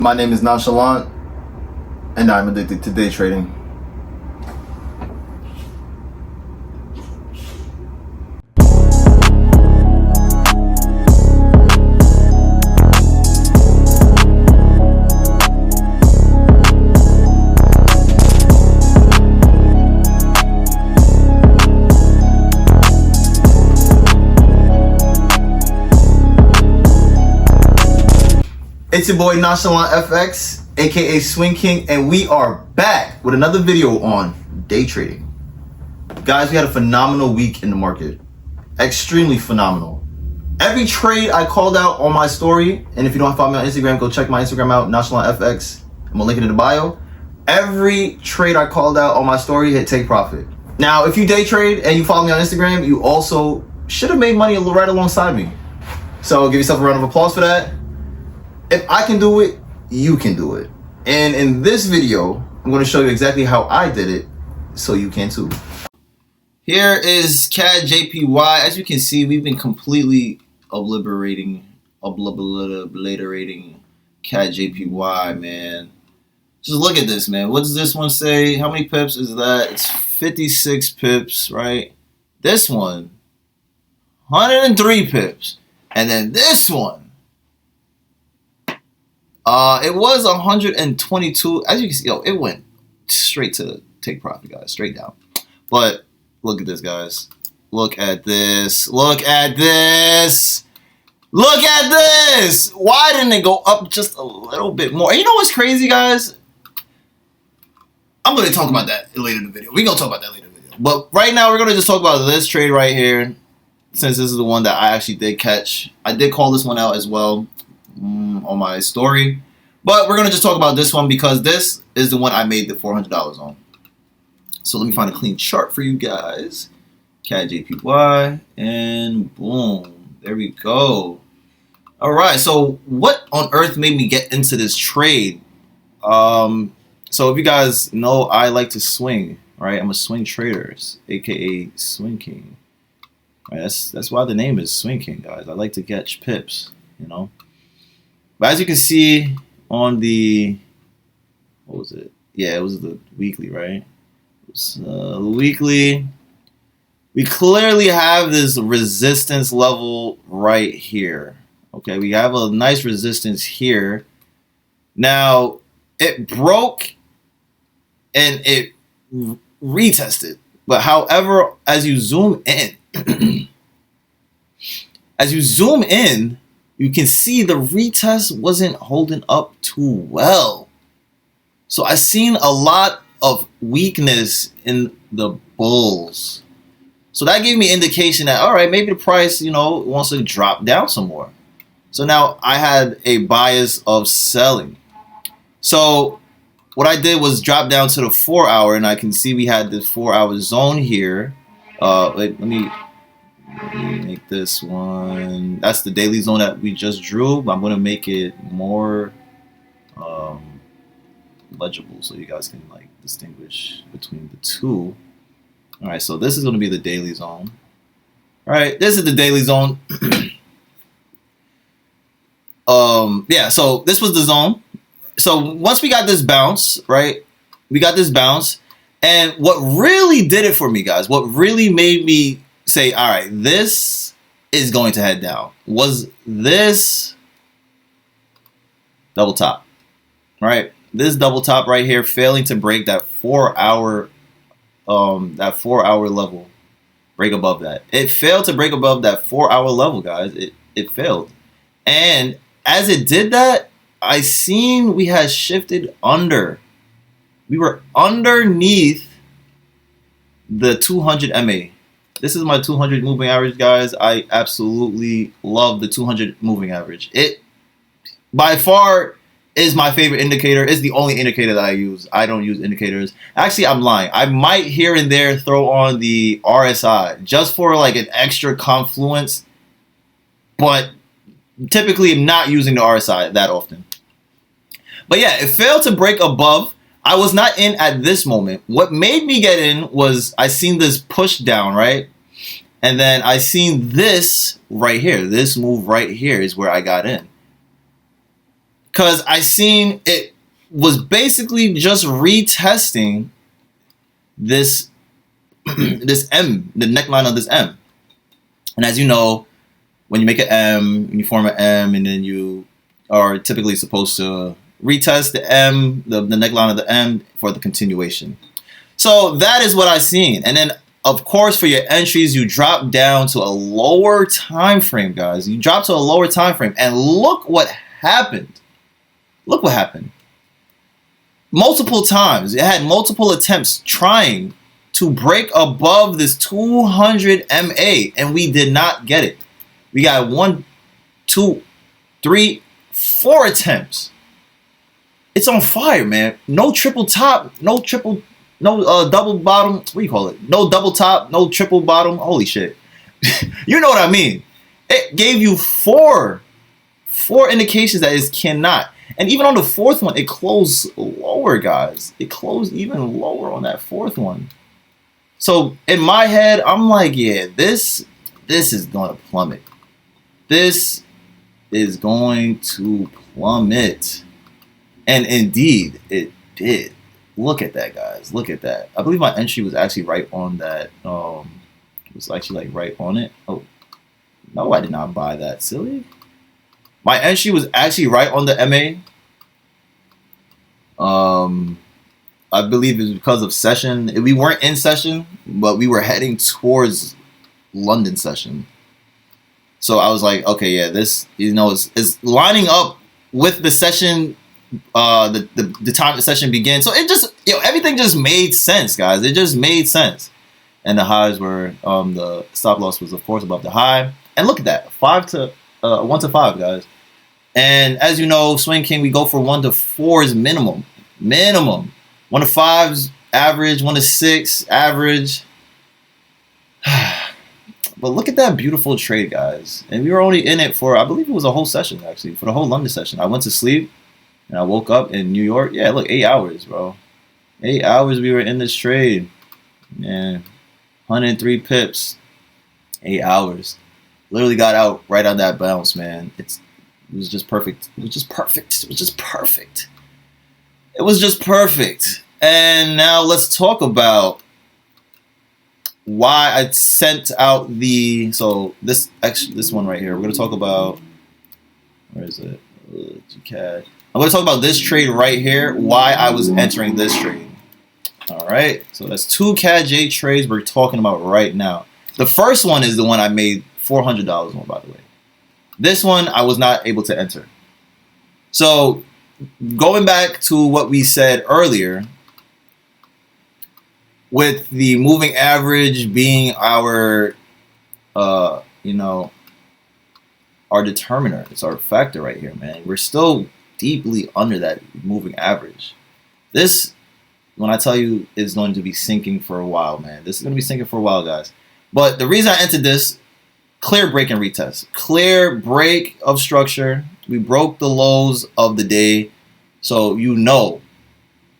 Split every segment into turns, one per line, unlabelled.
My name is Nonchalant, and I'm addicted to day trading. It's your boy Nonchalant FX, aka Swing King, and we are back with another video on day trading. Guys, we had a phenomenal week in the market. Extremely phenomenal. Every trade I called out on my story, and if you don't follow me on Instagram, go check my Instagram out, Nonchalant FX. I'm gonna link it in the bio. Every trade I called out on my story hit take profit. Now, if you day trade and you follow me on Instagram, you also should have made money right alongside me. So give yourself a round of applause for that. If I can do it, you can do it. And in this video, I'm going to show you exactly how I did it so you can too. Here is CAD JPY. As you can see, we've been completely obliterating CAD JPY, man. Just look at this, man. What does this one say? How many pips is that? It's 56 pips, right? This one, 103 pips. And then this one, it was 122. As you can see, it went straight to take profit, guys, straight down. But look at this, guys. Look at this. Look at this. Look at this. Why didn't it go up just a little bit more? And you know what's crazy, guys? I'm going to talk about that later in the video. We're going to talk about that later in the video. But right now, we're going to just talk about this trade right here, since this is the one that I actually did catch. I did call this one out as well on my story, but we're gonna just talk about this one because this is the one I made the $400 on. So let me find a clean chart for you guys. CAD JPY, and boom, there we go. All right, so what on earth made me get into this trade? So if you guys know, I like to swing, right? I'm a swing trader, aka Swing King. Right, that's why the name is Swing King, guys. I like to catch pips, you know. But as you can see on the, what was it? Yeah, it was the weekly, right? It was the weekly. We clearly have this resistance level right here. Okay, we have a nice resistance here. Now, it broke and it retested. But however, as you zoom in, you can see the retest wasn't holding up too well. So I seen a lot of weakness in the bulls. So that gave me indication that, all right, maybe the price, wants to drop down some more. So now I had a bias of selling. So what I did was drop down to the 4 hour, and I can see we had this 4 hour zone here. Let me make this one. That's the daily zone that we just drew, but I'm going to make it more legible so you guys can distinguish between the two. All right, so this is going to be the daily zone. All right, this is the daily zone. Yeah, so this was the zone. So once we got this bounce, right? We got this bounce, and what really did it for me, guys, what really made me say, all right, this is going to head down, was this double top, right? This double top right here failing to break that 4 hour level, break above that. It failed to break above that 4 hour level, guys. It failed. And as it did that, I seen we had shifted under. We were underneath the 200 MA. This is my 200 moving average, guys. I absolutely love the 200 moving average. It, by far, is my favorite indicator. It's the only indicator that I use. I don't use indicators. Actually, I'm lying. I might here and there throw on the RSI just for an extra confluence, but typically I'm not using the RSI that often. But yeah, it failed to break above. I was not in at this moment. What made me get in was I seen this push down, right? And then I seen this right here. This move right here is where I got in. Because I seen it was basically just retesting this this M, the neckline of this M. And as you know, when you make an M, and you form an M, and then you are typically supposed to retest the M, the neckline of the M for the continuation. So that is what I seen. And then, of course, for your entries, you drop down to a lower time frame, guys. You drop to a lower time frame, and look what happened. Look what happened. Multiple times, it had multiple attempts trying to break above this 200 MA, and we did not get it. We got 1, 2, 3, 4 attempts. It's on fire, man. No triple top, no double bottom. What do you call it? No double top, no triple bottom. Holy shit. You know what I mean. It gave you four indications that it cannot. And even on the fourth one, it closed lower, guys. It closed even lower on that fourth one. So in my head, I'm like, yeah, this is going to plummet. This is going to plummet. And indeed, it did. Look at that, guys. Look at that. I believe my entry was actually right on that. It was actually like right on it. Oh, no, I did not buy that. Silly. My entry was actually right on the MA. I believe it was because of session. We weren't in session, but we were heading towards London session. So I was like, okay, yeah, this, is lining up with the session, the time the session began. So it just, everything just made sense, guys. It just made sense. And the highs were, the stop loss was, of course, above the high. And look at that, 1 to 5, guys. And as you know, Swing King, we go for 1 to 4s minimum. 1 to 5s average, 1 to 6 average. But look at that beautiful trade, guys. And we were only in it for, I believe it was a whole session, actually, for the whole London session. I went to sleep, and I woke up in New York. Yeah, look, 8 hours, bro. 8 hours we were in this trade. Yeah, 103 pips. 8 hours. Literally got out right on that bounce, man. It was just perfect. It was just perfect. It was just perfect. It was just perfect. And now let's talk about why I sent out this one right here. We're going to talk about, where is it? GCAD. I'm going to talk about this trade right here, why I was entering this trade. All right. So that's 2 CAD-J trades we're talking about right now. The first one is the one I made $400 on, by the way. This one I was not able to enter. So going back to what we said earlier, with the moving average being our, our determiner. It's our factor right here, man. We're still deeply under that moving average. This, when I tell you, is going to be sinking for a while, man. This is going to be sinking for a while, guys. But the reason I entered this, clear break and retest. Clear break of structure. We broke the lows of the day. So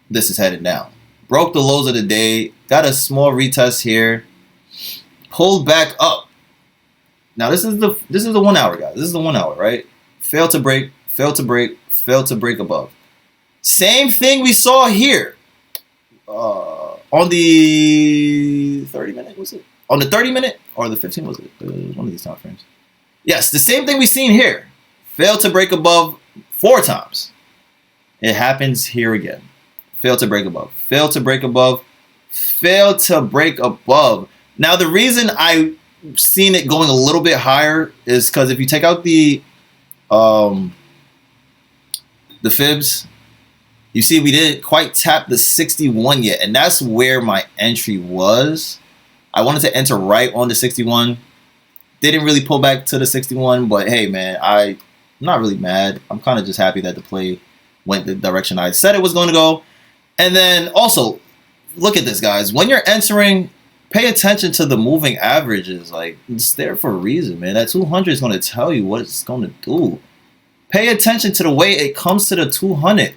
this is headed down. Broke the lows of the day. Got a small retest here. Pulled back up. Now this is the 1 hour, guys. This is the 1 hour, right? Failed to break, failed to break, failed to break above. Same thing we saw here. On the 30-minute, was it? On the 30-minute or the 15, was it? One of these time frames. Yes, the same thing we seen here. Failed to break above 4 times. It happens here again. Failed to break above. Failed to break above. Failed to break above. Now, the reason I've seen it going a little bit higher is because if you take out the fibs, you see we didn't quite tap the 61 yet. And that's where my entry was. I wanted to enter right on the 61. Didn't really pull back to the 61. But hey, man, I'm not really mad. I'm kind of just happy that the play went the direction I said it was going to go. And then also, look at this, guys. When you're entering, pay attention to the moving averages. Like, it's there for a reason, man. That 200 is going to tell you what it's going to do. Pay attention to the way it comes to the 200.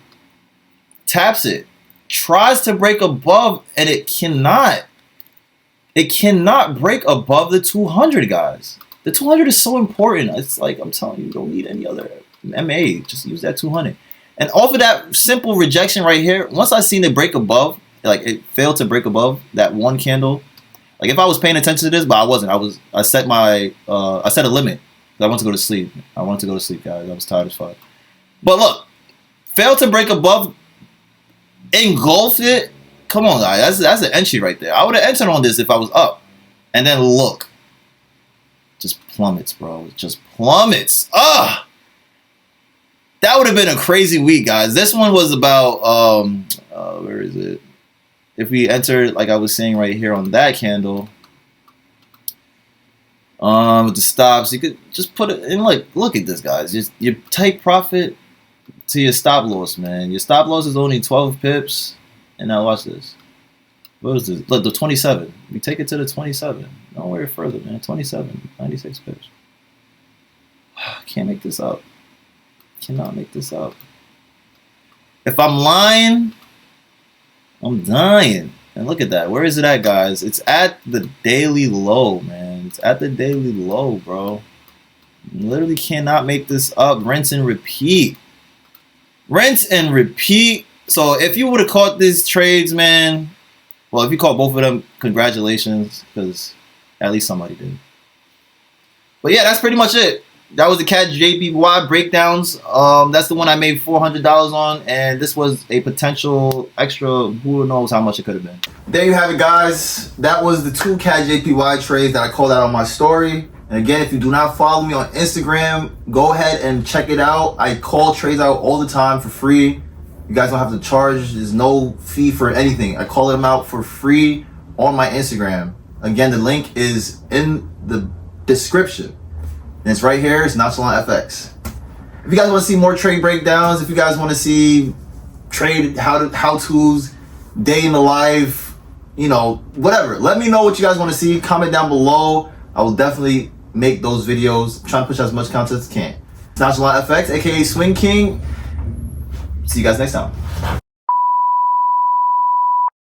Taps it. Tries to break above, and it cannot. It cannot break above the 200, guys. The 200 is so important. It's like, I'm telling you, you don't need any other MA. Just use that 200. And off of that simple rejection right here, once I seen it break above, like it failed to break above that one candle. Like if I was paying attention to this, but I wasn't. I set a limit. I wanted to go to sleep. I wanted to go to sleep, guys. I was tired as fuck. But look, failed to break above, engulfed it. Come on, guys. That's an entry right there. I would have entered on this if I was up. And then look. Just plummets, bro. Just plummets. Ugh. That would have been a crazy week, guys. This one was about, where is it? If we enter, like I was saying right here on that candle, with the stops, you could just put it in, like, look at this, guys. Just your take profit to your stop loss, man. Your stop loss is only 12 pips. And now watch this. What was this? Look, the 27. We take it to the 27. Nowhere further, man. 27, 96 pips. Can't make this up. Cannot make this up. If I'm lying, I'm dying. And look at that. Where is it at, guys? It's at the daily low, man. It's at the daily low, bro. You literally cannot make this up. Rinse and repeat. Rinse and repeat. So if you would have caught these trades, man, well, if you caught both of them, congratulations, because at least somebody did. But yeah, that's pretty much it. That was the CAD JPY breakdowns. That's the one I made $400 on, and this was a potential extra, who knows how much it could have been. There you have it, guys. That was the 2 CAD JPY trades that I called out on my story. And again, if you do not follow me on Instagram, go ahead and check it out. I call trades out all the time for free. You guys don't have to charge. There's no fee for anything. I call them out for free on my Instagram. Again, the link is in the description. And it's right here. It's Nonchalant FX. If you guys want to see more trade breakdowns, if you guys want to see trade how-tos, day in the life, you know, whatever. Let me know what you guys want to see. Comment down below. I will definitely make those videos. I'm trying to push as much content as I can. It's Nonchalant FX, aka Swing King. See you guys next time.